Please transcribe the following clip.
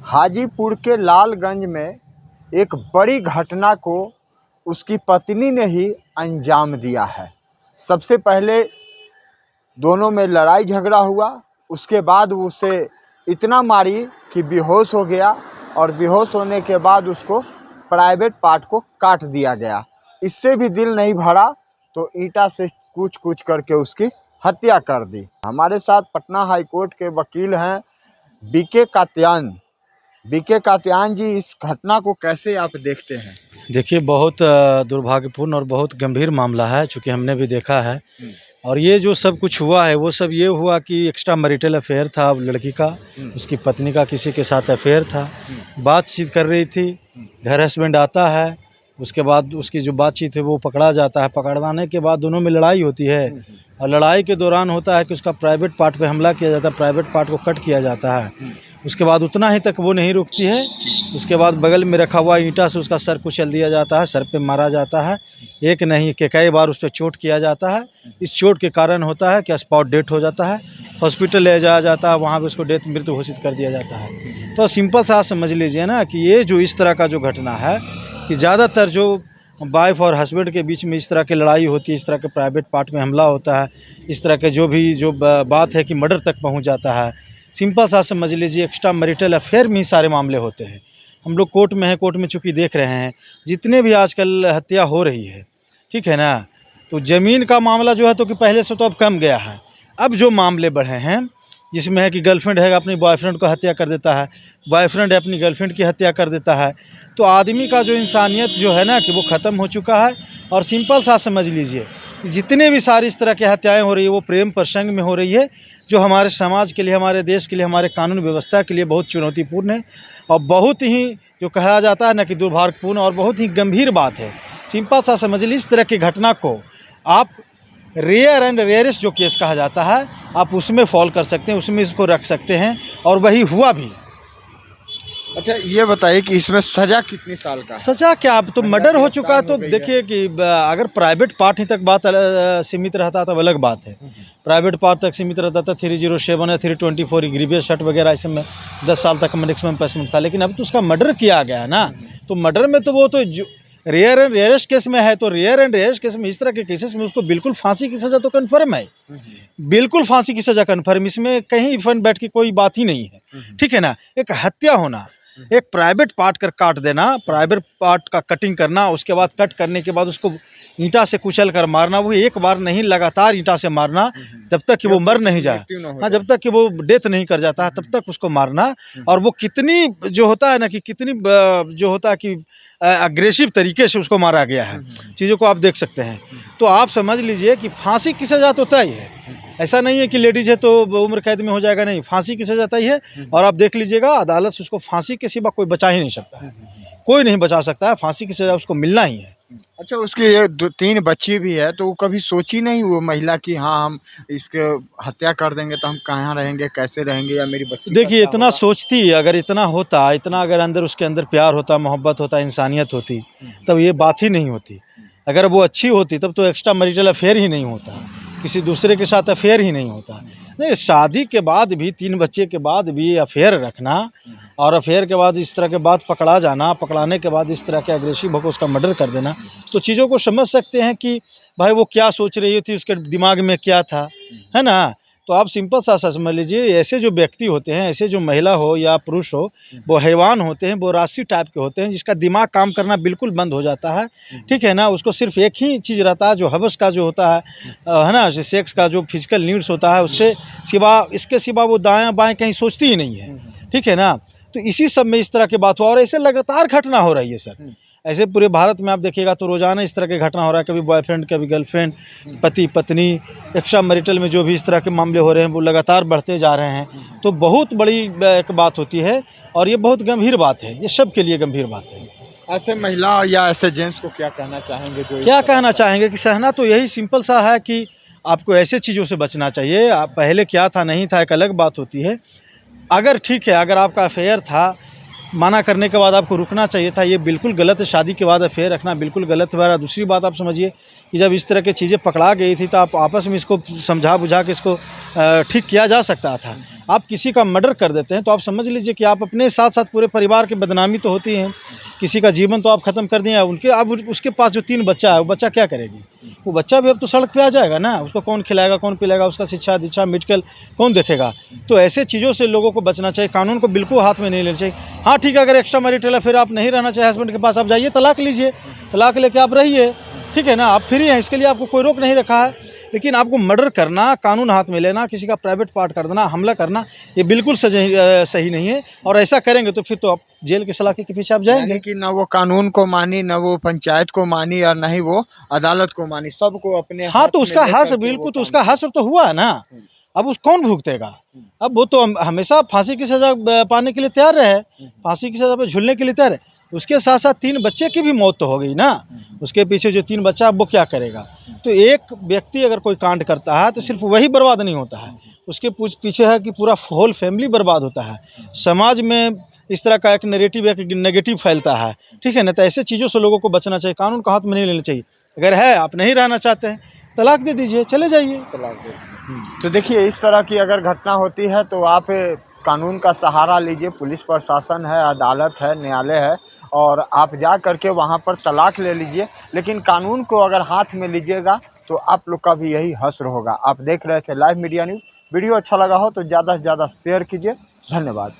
हाजीपुर के लालगंज में एक बड़ी घटना को उसकी पत्नी ने ही अंजाम दिया है। सबसे पहले दोनों में लड़ाई झगड़ा हुआ, उसके बाद उसे इतना मारी कि बेहोश हो गया और बेहोश होने के बाद उसको प्राइवेट पार्ट को काट दिया गया। इससे भी दिल नहीं भरा तो ईंटा से कूच करके उसकी हत्या कर दी। हमारे साथ पटना हाई कोर्ट के वकील हैं बीके कात्यायन। बीके कात्यायन जी, इस घटना को कैसे आप देखते हैं? देखिए, बहुत दुर्भाग्यपूर्ण और बहुत गंभीर मामला है, चूँकि हमने भी देखा है। और ये जो सब कुछ हुआ है वो सब ये हुआ कि एक्स्ट्रा मैरिटल अफेयर था लड़की का, उसकी पत्नी का किसी के साथ अफेयर था। बातचीत कर रही थी, घर हस्बैंड आता है, उसके बाद उसकी जो बातचीत है वो पकड़ा जाता है। पकड़ाने के बाद दोनों में लड़ाई होती है और लड़ाई के दौरान होता है कि उसका प्राइवेट पार्ट पे हमला किया जाता है, प्राइवेट पार्ट को कट किया जाता है। उसके बाद उतना ही तक वो नहीं रुकती है, उसके बाद बगल में रखा हुआ ईंटा से उसका सर कुचल दिया जाता है, सर पे मारा जाता है। एक नहीं कि कई बार उस पर चोट किया जाता है। इस चोट के कारण होता है कि स्पॉट डेथ हो जाता है, हॉस्पिटल ले जाया जाता है, वहाँ पे उसको मृत्यु घोषित कर दिया जाता है। तो सिंपल सा समझ लीजिए ना कि ये जो इस तरह का जो घटना है कि ज़्यादातर जो वाइफ और हस्बैंड के बीच में इस तरह की लड़ाई होती है, इस तरह के प्राइवेट पार्ट में हमला होता है, इस तरह के जो बात है कि मर्डर तक पहुंच जाता है। सिंपल सा समझ लीजिए, एक्स्ट्रा मैरिटल अफेयर में ही सारे मामले होते हैं। हम लोग कोर्ट में हैं, कोर्ट में चूँकि देख रहे हैं जितने भी आजकल हत्या हो रही है, ठीक है ना, तो ज़मीन का मामला जो है तो कि पहले से तो अब कम गया है। अब जो मामले बढ़े हैं जिसमें है कि गर्लफ्रेंड है अपनी बॉयफ्रेंड को हत्या कर देता है, बॉयफ्रेंड है अपनी गर्लफ्रेंड की हत्या कर देता है, तो आदमी का जो इंसानियत जो है ना कि वो ख़त्म हो चुका है। और सिंपल सा समझ लीजिए जितने भी सारी इस तरह की हत्याएं हो रही है वो प्रेम प्रसंग में हो रही है, जो हमारे समाज के लिए, हमारे देश के लिए, हमारे कानून व्यवस्था के लिए बहुत चुनौतीपूर्ण है और बहुत ही जो कहा जाता है ना कि दुर्भाग्यपूर्ण और बहुत ही गंभीर बात है। सिंपल सा समझ लीजिए, इस तरह की घटना को आप रेयर एंड रेयरेस्ट जो केस कहा जाता है आप उसमें फॉल कर सकते हैं, उसमें इसको रख सकते हैं और वही हुआ भी। अच्छा, ये बताइए कि इसमें सज़ा कितनी साल का है? सज़ा क्या, अब तो मर्डर हो चुका है। तो देखिए कि अगर प्राइवेट पार्ट ही तक बात सीमित रहता तब अलग बात है। प्राइवेट पार्ट तक सीमित रहता था 307 या 324 ग्रीवियस शर्ट वगैरह, ऐसे में 10 साल तक मैक्सिमम पनिशमेंट था। लेकिन अब तो उसका मर्डर किया गया है ना, तो मर्डर में तो वो तो रेयर एंड रेयरेस्ट केस में है। तो रेयर एंड रेयरेस्ट केस में, इस तरह के केसेस में उसको बिल्कुल फांसी की सज़ा तो कन्फर्म है, बिल्कुल फांसी की सज़ा कन्फर्म। इसमें कहीं इफन बैठ की कोई बात ही नहीं है, ठीक है ना। एक हत्या होना, एक प्राइवेट पार्ट कर काट देना, प्राइवेट पार्ट का कटिंग करना, उसके बाद कट करने के बाद उसको ईंटा से कुचल कर मारना, वो एक बार नहीं लगातार ईंटा से मारना जब तक कि वो मर नहीं जाए, हाँ, जब तक कि वो डेथ नहीं कर जाता है तब तक उसको मारना। और वो कितनी जो होता है ना कि कितनी जो होता है कि अग्रेसिव तरीके से उसको मारा गया है, चीज़ों को आप देख सकते हैं। तो आप समझ लीजिए कि फांसी की सज़ा तो तय है, ऐसा नहीं है कि लेडीज़ है तो उम्र कैद में हो जाएगा, नहीं, फांसी की सज़ा तय है। और आप देख लीजिएगा अदालत से उसको फांसी के सिवा कोई बचा ही नहीं सकता है, कोई नहीं बचा सकता है, फांसी की सज़ा उसको मिलना ही है। अच्छा, उसकी ये 3 बच्ची भी है, तो वो कभी सोची नहीं वो महिला कि हाँ, हम इसके हत्या कर देंगे तो हम कहाँ रहेंगे, कैसे रहेंगे, या मेरी बच्ची? देखिए, इतना सोचती, अगर इतना होता, इतना अगर अंदर उसके अंदर प्यार होता, मोहब्बत होता, इंसानियत होती, तब ये बात ही नहीं होती। अगर वो अच्छी होती तब तो एक्स्ट्रा मैरिटल अफेयर ही नहीं होता, किसी दूसरे के साथ अफेयर ही नहीं होता। नहीं, शादी के बाद भी, 3 बच्चे के बाद भी अफेयर रखना और अफेयर के बाद इस तरह के बाद पकड़ा जाना, पकड़ाने के बाद इस तरह के अग्रेसिव होकर उसका मर्डर कर देना, तो चीज़ों को समझ सकते हैं कि भाई वो क्या सोच रही थी, उसके दिमाग में क्या था, है ना। तो आप सिंपल सा समझ लीजिए, ऐसे जो व्यक्ति होते हैं, ऐसे जो महिला हो या पुरुष हो, वो हैवान होते हैं, वो राशि टाइप के होते हैं, जिसका दिमाग काम करना बिल्कुल बंद हो जाता है, ठीक है ना। उसको सिर्फ एक ही चीज़ रहता है, जो हवस का जो होता है ना, सेक्स का जो फिजिकल नीड्स होता है, उससे सिवा, इसके सिवा वो दायां बाएं कहीं सोचती ही नहीं है, ठीक है ना। तो इसी सब में इस तरह की बात हुआ और ऐसे लगातार घटना हो रही है सर। ऐसे पूरे भारत में आप देखिएगा तो रोज़ाना इस तरह के घटना हो रहा है, कभी बॉयफ्रेंड, कभी गर्लफ्रेंड, पति पत्नी, एक्स्ट्रा मैरिटल में जो भी इस तरह के मामले हो रहे हैं वो लगातार बढ़ते जा रहे हैं। तो बहुत बड़ी एक बात होती है और ये बहुत गंभीर बात है, ये सब के लिए गंभीर बात है। ऐसे महिला या ऐसे जेंट्स को क्या कहना चाहेंगे? क्या कहना चाहेंगे कि सहना तो यही सिंपल सा है कि आपको ऐसे चीज़ों से बचना चाहिए। आप पहले क्या था नहीं था एक अलग बात होती है। अगर ठीक है, अगर आपका अफेयर था, माना करने के बाद आपको रुकना चाहिए था, ये बिल्कुल गलत है। शादी के बाद अफेयर रखना बिल्कुल गलत है। दूसरी बात आप समझिए कि जब इस तरह की चीज़ें पकड़ा गई थी तो आप आपस में इसको समझा बुझा के इसको ठीक किया जा सकता था। आप किसी का मर्डर कर देते हैं तो आप समझ लीजिए कि आप अपने साथ साथ पूरे परिवार की बदनामी तो होती है, किसी का जीवन तो आप ख़त्म कर दिए। उनके अब उसके पास जो 3 बच्चा है, वो बच्चा क्या करेगी? वो बच्चा भी अब तो सड़क पे आ जाएगा ना, उसको कौन खिलाएगा, कौन पिलाएगा, उसका शिक्षा दीक्षा मेडिकल कौन देखेगा? तो ऐसे चीज़ों से लोगों को बचना चाहिए, कानून को बिल्कुल हाथ में नहीं लेना चाहिए। हाँ ठीक है, अगर एक्स्ट्रा मैरिटल अफेयर आप नहीं रहना चाहिए हस्बैंड के पास, आप जाइए तलाक लीजिए, तलाक लेके आप रहिए, ठीक है ना, आप फ्री हैं, इसके लिए आपको कोई रोक नहीं रखा है। लेकिन आपको मर्डर करना, कानून हाथ में लेना, किसी का प्राइवेट पार्ट कर देना, हमला करना, ये बिल्कुल सही नहीं है। और ऐसा करेंगे तो फिर तो आप जेल की सलाखे के पीछे आप जाएंगे। यानी कि न वो कानून को मानी, न वो पंचायत को मानी और न ही वो अदालत को मानी, सबको अपने हाँ हाथ तो में उसका लेकर हश्र, के वो बिल्कुल, तो काम उसका हश्र तो हुआ है ना। अब उस कौन भुगतेगा? अब वो तो हमेशा फांसी की सज़ा पाने के लिए तैयार रहे, फांसी की सज़ा पे झूलने के लिए तैयार है। उसके साथ साथ 3 बच्चे की भी मौत तो हो गई ना, उसके पीछे जो 3 बच्चा, वो क्या करेगा? तो एक व्यक्ति अगर कोई कांड करता है तो सिर्फ वही बर्बाद नहीं होता है, उसके पीछे है कि पूरा होल फैमिली बर्बाद होता है। समाज में इस तरह का एक नैरेटिव, एक नेगेटिव फैलता है, ठीक है ना। तो ऐसे चीज़ों से लोगों को बचना चाहिए, कानून का हाथ में नहीं लेना चाहिए। अगर है आप नहीं रहना चाहते हैं, तलाक दे दीजिए, चले जाइए। तलाक दे। तो देखिए, इस तरह की अगर घटना होती है तो आप कानून का सहारा लीजिए, पुलिस प्रशासन है, अदालत है, न्यायालय है, और आप जा करके वहाँ पर तलाक ले लीजिए। लेकिन कानून को अगर हाथ में लीजिएगा तो आप लोग का भी यही हश्र होगा। आप देख रहे थे लाइव मीडिया न्यूज़। वीडियो अच्छा लगा हो तो ज़्यादा से ज़्यादा शेयर कीजिए। धन्यवाद।